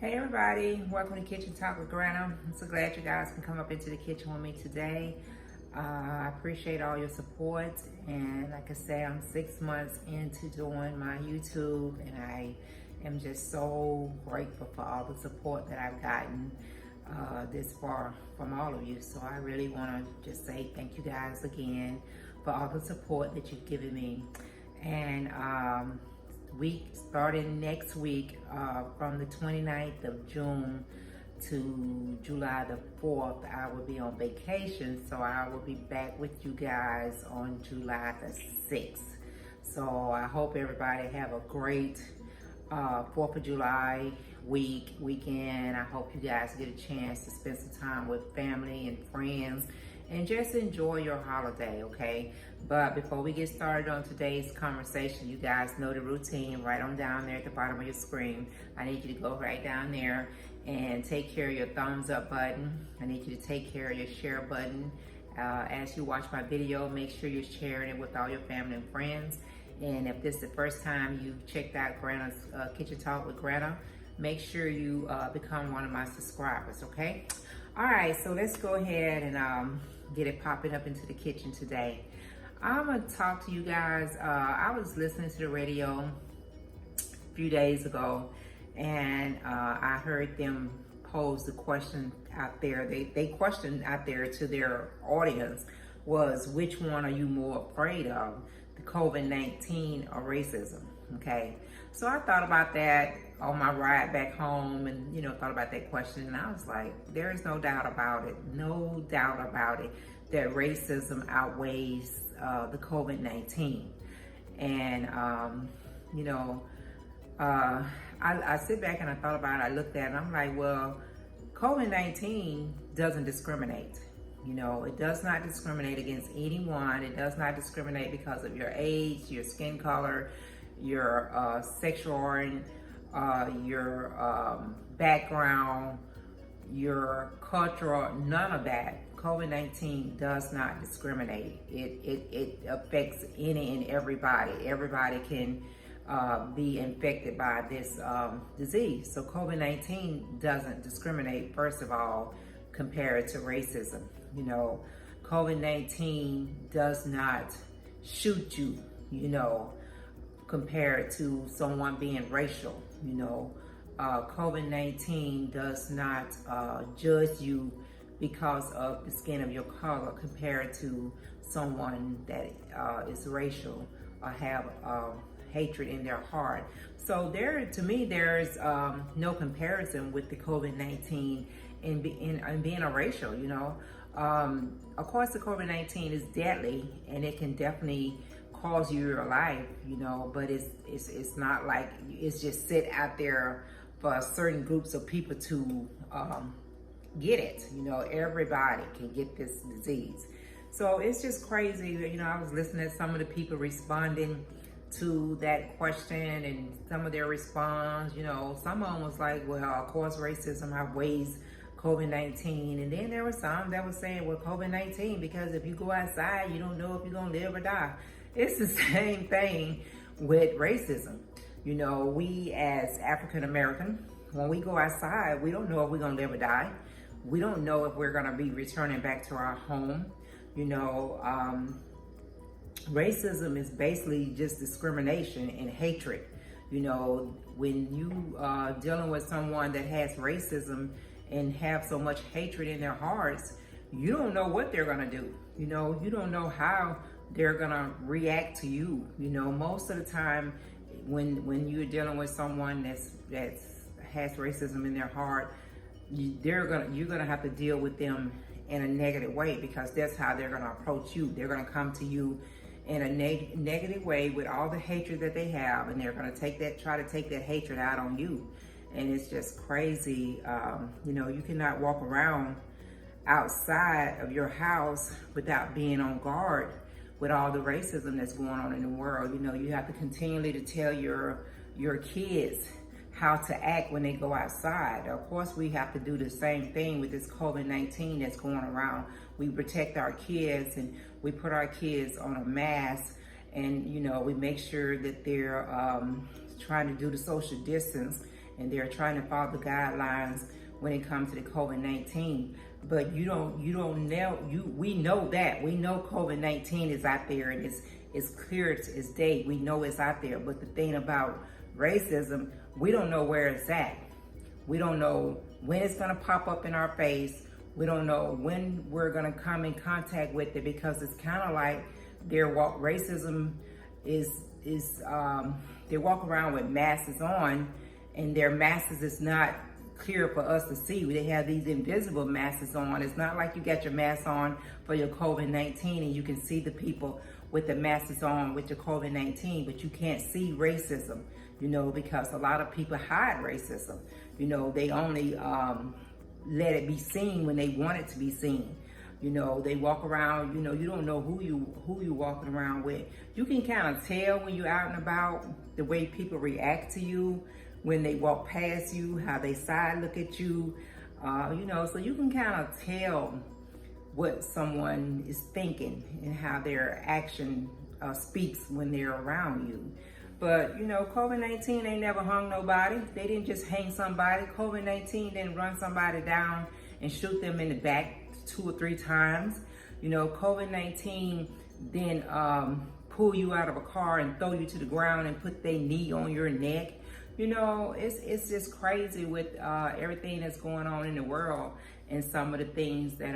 Hey everybody, welcome to Kitchen Talk with Granna. I'm so glad you guys can come up into the kitchen with me today. I appreciate all your support, and like I say, I'm 6 months into doing my YouTube, and I am just so grateful for all the support that I've gotten this far from all of you. So I really want to just say thank you guys again for all the support that you've given me. And starting next week, from the 29th of June to July the 4th, I will be on vacation. So I will be back with you guys on July the 6th. So I hope everybody have a great 4th of July weekend. I hope you guys get a chance to spend some time with family and friends and just enjoy your holiday, okay? But before we get started on today's conversation, you guys know the routine. Right on down there at the bottom of your screen, I need you to go right down there and take care of your thumbs up button. I need you to take care of your share button. As you watch my video, make sure you're sharing it with all your family and friends. And if this is the first time you checked out Granna's Kitchen Talk with Granna, make sure you become one of my subscribers, okay? All right, so let's go ahead and get it popping up into the kitchen today. I'm gonna talk to you guys. I was listening to the radio a few days ago, and I heard them pose the question out there. They questioned out there to their audience was, which one are you more afraid of, the COVID-19 or racism? Okay, so I thought about that on my ride back home, and thought about that question, and I was like, there is no doubt about it, that racism outweighs the COVID-19. And I sit back and I thought about it. I looked at it and I'm like, well, COVID-19 doesn't discriminate. It does not discriminate against anyone. It does not discriminate because of your age, your skin color, your sexual origin, your background, your cultural, none of that. COVID-19 does not discriminate. It affects any and everybody. Everybody can be infected by this disease. So COVID-19 doesn't discriminate, first of all, compared to racism. COVID-19 does not shoot you, compared to someone being racial. COVID-19 does not judge you because of the skin of your color compared to someone that is racial or have hatred in their heart. So to me, there's no comparison with the COVID-19 and being a racial. Of course, the COVID-19 is deadly and it can definitely cause you your life, but it's not like it's just sit out there for certain groups of people to get it. Everybody can get this disease. So it's just crazy. I was listening to some of the people responding to that question and some of their response. Some of them was like, well, of course racism outweighs COVID-19. And then there were some that were saying, well, COVID-19, because if you go outside, you don't know if you're gonna live or die. It's the same thing with racism. We as African American, when we go outside, we don't know if we're gonna live or die. We don't know if we're gonna be returning back to our home. Racism is basically just discrimination and hatred. When you are dealing with someone that has racism and have so much hatred in their hearts, you don't know what they're gonna do. You don't know how they're gonna react to you. Most of the time when you're dealing with someone that has racism in their heart, you're gonna have to deal with them in a negative way, because that's how they're gonna approach you. They're gonna come to you in a negative way with all the hatred that they have, and they're gonna try to take that hatred out on you. And it's just crazy. You cannot walk around outside of your house without being on guard with all the racism that's going on in the world. You have to continually to tell your kids how to act when they go outside. Of course, we have to do the same thing with this COVID-19 that's going around. We protect our kids and we put our kids on a mask, and we make sure that they're trying to do the social distance and they're trying to follow the guidelines when it comes to the COVID-19. But we know that. We know COVID-19 is out there, and it's clear as day. We know it's out there. But the thing about racism, we don't know where it's at. We don't know when it's gonna pop up in our face. We don't know when we're gonna come in contact with it, because it's kind of like racism is they walk around with masks on, and their masks is not clear for us to see. They have these invisible masks on. It's not like you got your mask on for your COVID-19 and you can see the people with the masks on with your COVID-19, but you can't see racism, because a lot of people hide racism. They only let it be seen when they want it to be seen. They walk around, you don't know who you walking around with. You can kind of tell when you're out and about, the way people react to you when they walk past you, how they side look at you, so you can kind of tell what someone is thinking and how their action speaks when they're around you. But, COVID-19 ain't never hung nobody. They didn't just hang somebody. COVID-19 didn't run somebody down and shoot them in the back 2 or 3 times. COVID-19 then pull you out of a car and throw you to the ground and put their knee on your neck. It's just crazy with everything that's going on in the world, and some of the things that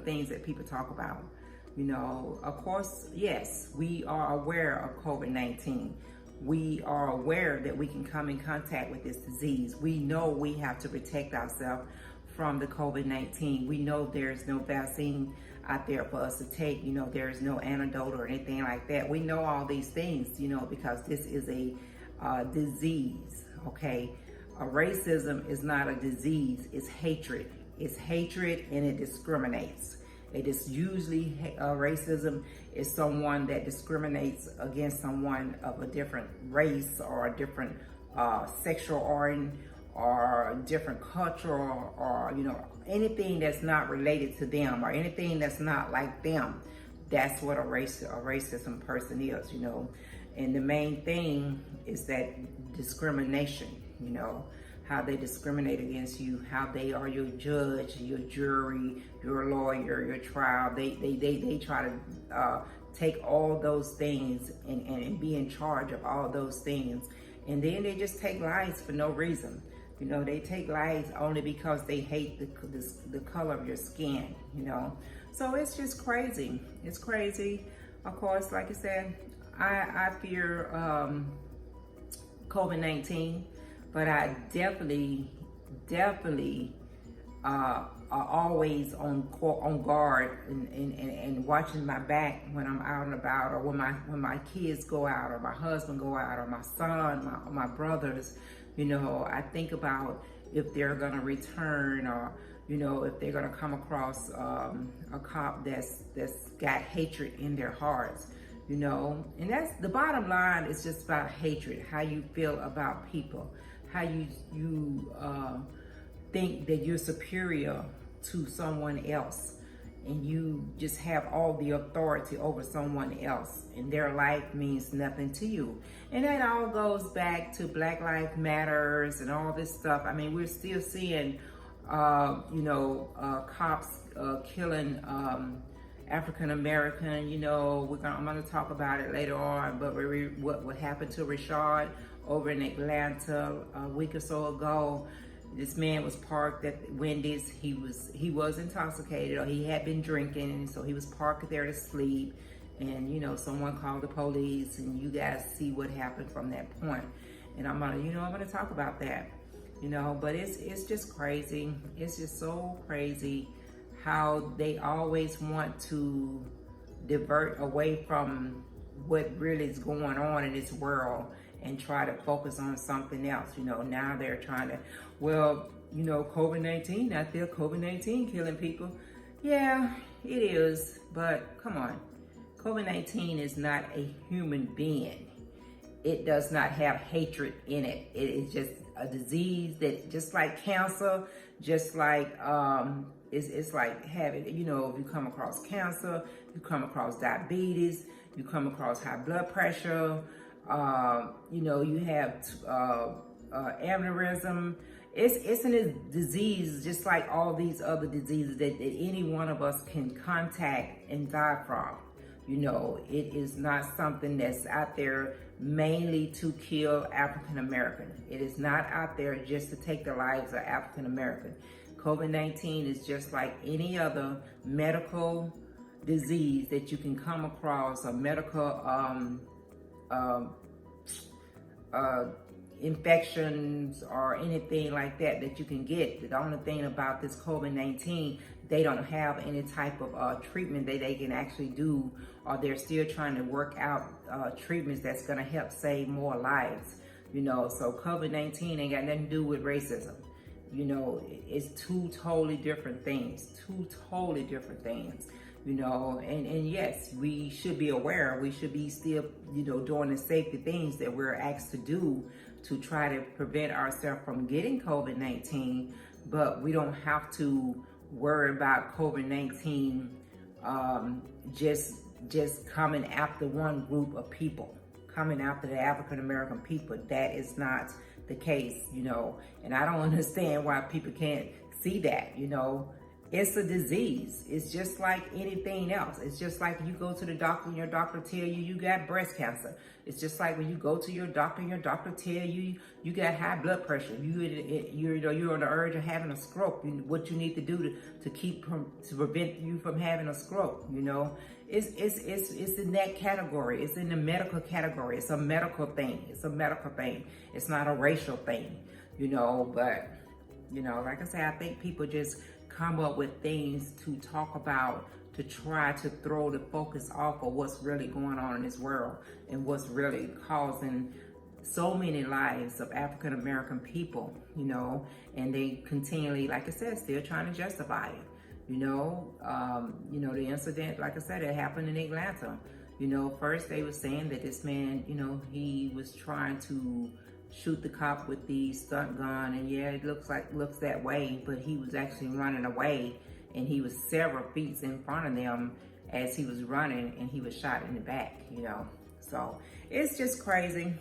things that people talk about. Of course, yes, we are aware of COVID-19. We are aware that we can come in contact with this disease. We know we have to protect ourselves from the COVID-19. We know there's no vaccine out there for us to take. There's no antidote or anything like that. We know all these things, because this is a disease, okay? Racism is not a disease, it's hatred. It's hatred, and it discriminates. It is usually, racism is someone that discriminates against someone of a different race or a different sexual origin or a different culture, or anything that's not related to them or anything that's not like them. That's what a racism person is, And the main thing is that discrimination, how they discriminate against you, how they are your judge, your jury, your lawyer, your trial. They try to take all those things and be in charge of all those things. And then they just take lives for no reason. They take lives only because they hate the color of your skin, So it's just crazy. It's crazy. Of course, like I said, I fear COVID-19. But I definitely are always on guard and watching my back when I'm out and about, or when my kids go out, or my husband go out, or my son, my brothers. I think about if they're gonna return, or if they're gonna come across a cop that's got hatred in their hearts. And that's the bottom line. Is just about hatred, how you feel about people, how you think that you're superior to someone else, and you just have all the authority over someone else, and their life means nothing to you. And that all goes back to Black Lives Matters and all this stuff. I mean, we're still seeing cops killing African American. I'm going to talk about it later on, but what happened to Rashad over in Atlanta a week or so ago. This man was parked at Wendy's. He was intoxicated, or he had been drinking, and so he was parked there to sleep. And someone called the police, and you guys see what happened from that point. And I'm gonna talk about that. But it's just crazy. It's just so crazy how they always want to divert away from what really is going on in this world and try to focus on something else. Now they're trying to, COVID-19 out there, COVID-19 killing people. Yeah, it is, but come on. COVID-19 is not a human being. It does not have hatred in it. It is just a disease that, just like cancer, just like, it's like having, if you come across cancer, you come across diabetes, you come across high blood pressure, You know, you have aneurysm. It's a disease just like all these other diseases that any one of us can contact and die from. You know, it is not something that's out there mainly to kill African American. It is not out there just to take the lives of African American. COVID-19 is just like any other medical disease that you can come across, a medical infections or anything like that that you can get. The only thing about this COVID-19, they don't have any type of treatment that they can actually do, or they're still trying to work out treatments that's going to help save more lives. You know, so COVID-19 ain't got nothing to do with racism. You know, it's two totally different things, you know, and yes, we should be aware. We should be still, you know, doing the safety things that we're asked to do to try to prevent ourselves from getting COVID-19, but we don't have to worry about COVID-19 just coming after one group of people, coming after the African American people. That is not the case, you know, and I don't understand why people can't see that. You know, it's a disease. It's just like anything else. It's just like you go to the doctor and your doctor tell you you got breast cancer. It's just like when you go to your doctor and your doctor tell you you got high blood pressure. You're on the urge of having a stroke. What you need to do to prevent you from having a stroke. You know, it's in that category. It's in the medical category. It's a medical thing. It's not a racial thing. You know, but you know, like I said, I think people just come up with things to talk about to try to throw the focus off of what's really going on in this world and what's really causing so many lives of African American people, you know, and they continually, like I said, still trying to justify it. You know, the incident, like I said, it happened in Atlanta. You know, first they were saying that this man, you know, he was trying to shoot the cop with the stunt gun, and yeah, it looks that way, but he was actually running away, and he was several feet in front of them as he was running, and he was shot in the back, you know. So it's just crazy.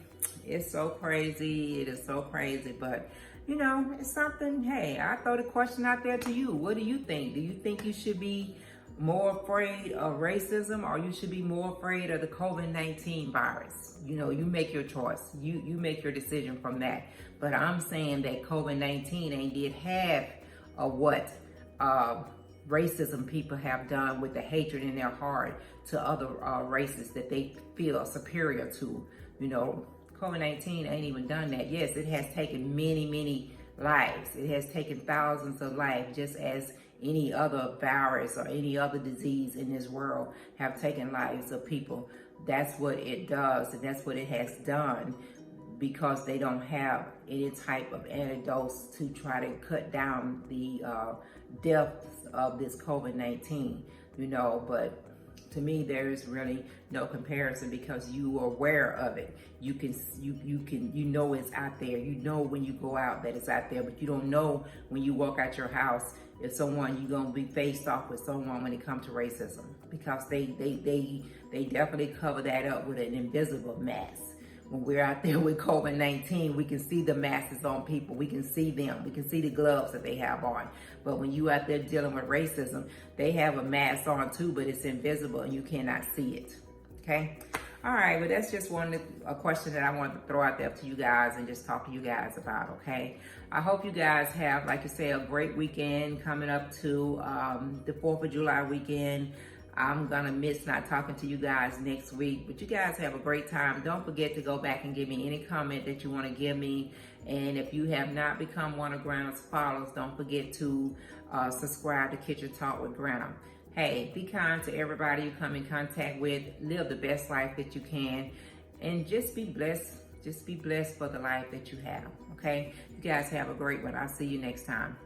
It's so crazy. It is so crazy, but you know, it's something. Hey, I throw the question out there to you. What do you think? Do you think you should be more afraid of racism, or you should be more afraid of the COVID-19 virus? You know, you make your choice. You make your decision from that. But I'm saying that COVID-19 ain't did half of what racism people have done with the hatred in their heart to other races that they feel superior to. You know, COVID-19 ain't even done that. Yes, it has taken many lives. It has taken thousands of lives, just as any other virus or any other disease in this world have taken lives of people. That's what it does, and that's what it has done, because they don't have any type of antidotes to try to cut down the deaths of this COVID-19, you know. But to me, there is really no comparison, because you are aware of it. You know it's out there. You know when you go out that it's out there, but you don't know when you walk out your house if you're gonna be faced off with someone when it comes to racism, because they definitely cover that up with an invisible mask. When we're out there with COVID-19, we can see the masks on people. We can see them. We can see the gloves that they have on. But when you out there dealing with racism, they have a mask on too, but it's invisible and you cannot see it. Okay? All right, well, that's just a question that I wanted to throw out there to you guys and just talk to you guys about, okay? I hope you guys have, like you say, a great weekend coming up to the 4th of July weekend. I'm gonna miss not talking to you guys next week, but you guys have a great time. Don't forget to go back and give me any comment that you want to give me. And if you have not become one of Granna's followers, don't forget to subscribe to Kitchen Talk with Granna. Hey, be kind to everybody you come in contact with. Live the best life that you can, and just be blessed. Just be blessed for the life that you have, okay? You guys have a great one. I'll see you next time.